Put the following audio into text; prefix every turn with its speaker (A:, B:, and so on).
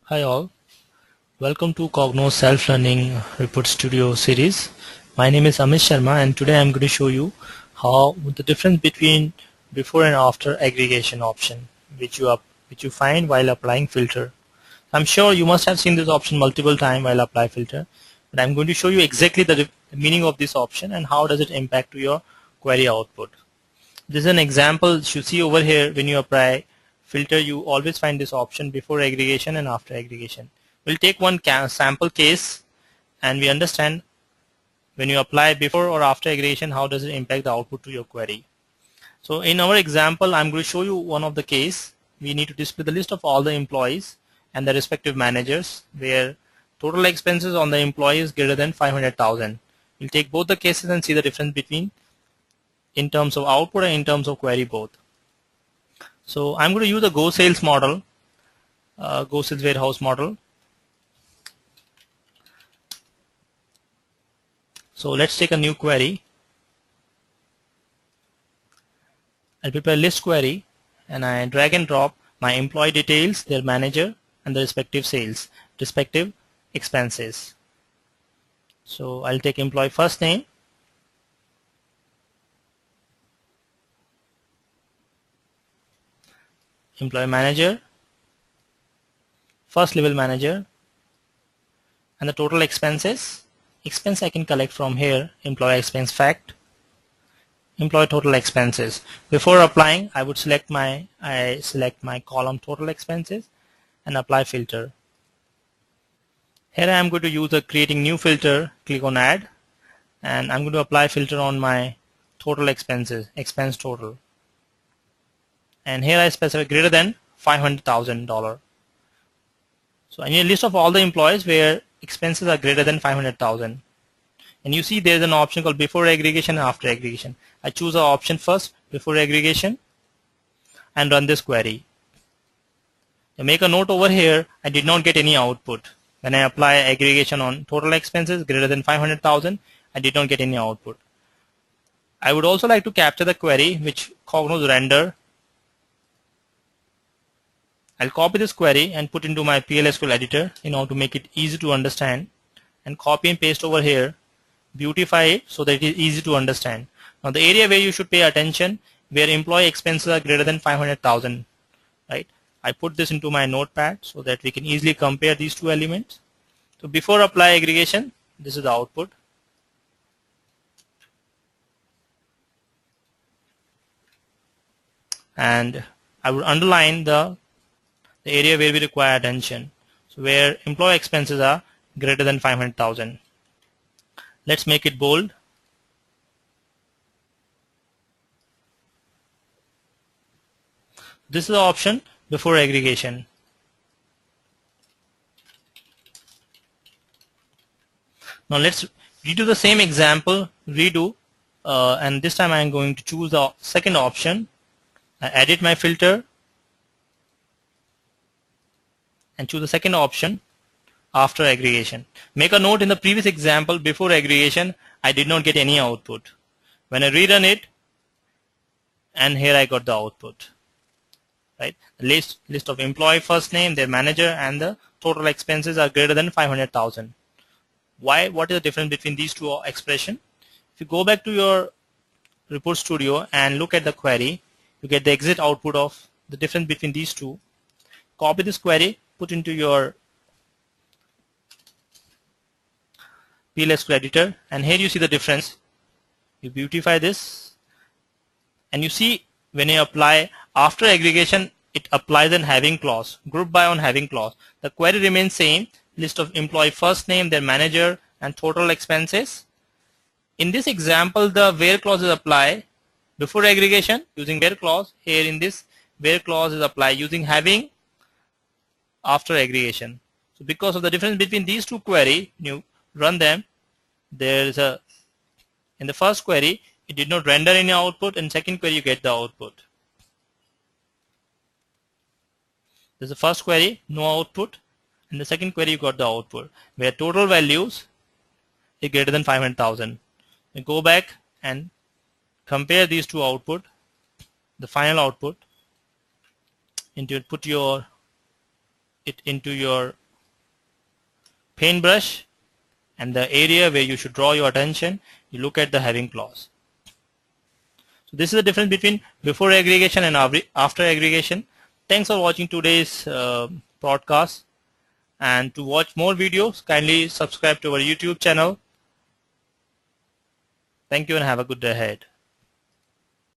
A: Hi all, welcome to Cognos Self-Learning Report Studio series. My name is Amit Sharma and today I'm going to show you how the difference between before and after aggregation option which you find while applying filter. I'm sure you must have seen this option multiple times while apply filter, but I'm going to show you exactly the meaning of this option and how does it impact to your query output. This is an example you see over here. When you apply filter, you always find this option before aggregation and after aggregation. We'll take one sample case and we understand when you apply before or after aggregation, how does it impact the output to your query. So in our example, I'm going to show you one of the case. We need to display the list of all the employees and the respective managers where total expenses on the employee is greater than 500,000. We'll take both the cases and see the difference between in terms of output and in terms of query both. So I'm going to use a Go Sales model, Go Sales Warehouse model. So let's take a new query. I'll prepare a list query and I drag and drop my employee details, their manager and the respective sales, respective expenses. So I'll take employee first name, employee manager, first level manager, and the total expenses. Expense I can collect from here, employee expense fact, employee total expenses. Before applying, I would select my column total expenses and apply filter. Here I am going to use a creating new filter, click on add, and I'm going to apply filter on my total expenses, expense total. And here I specify greater than $500,000. So I need a list of all the employees where expenses are greater than 500,000. And you see there's an option called before aggregation and after aggregation. I choose the option first, before aggregation, and run this query. To make a note over here, I did not get any output. When I apply aggregation on total expenses greater than 500,000, I did not get any output. I would also like to capture the query which Cognos render. I'll copy this query and put into my PLSQL editor in order to make it easy to understand, and copy and paste over here, beautify it so that it is easy to understand. Now the area where you should pay attention, where employee expenses are greater than 500,000, right? I put this into my notepad so that we can easily compare these two elements. So before apply aggregation, this is the output. And I would underline the area where we require attention. So where employee expenses are greater than 500,000. Let's make it bold. This is the option before aggregation. Now let's redo the same example, and this time I am going to choose the second option. I edit my filter and choose the second option, after aggregation. Make a note, in the previous example before aggregation I did not get any output. When I rerun it, and here I got the output. Right? The list of employee first name, their manager, and the total expenses are greater than 500,000. Why? What is the difference between these two expressions? If you go back to your Report Studio and look at the query, you get the exit output of the difference between these two. Copy this query, put into your PLSQL editor, and here you see the difference. You beautify this, and you see when you apply after aggregation, it applies an having clause, group by on having clause. The query remains same, list of employee first name, their manager, and total expenses. In this example, the where clause is applied before aggregation using where clause. Here in this, where clause is applied using having after aggregation. So because of the difference between these two query, you run them, there is a, in the first query it did not render any output, and second query you get the output. This is the first query, no output, and the second query you got the output where total values is greater than 500,000. You go back and compare these two output, the final output, into put your it into your paintbrush, and the area where you should draw your attention, you look at the having clause. So this is the difference between before aggregation and after aggregation. Thanks for watching today's broadcast, and to watch more videos, kindly subscribe to our YouTube channel. Thank you and have a good day ahead.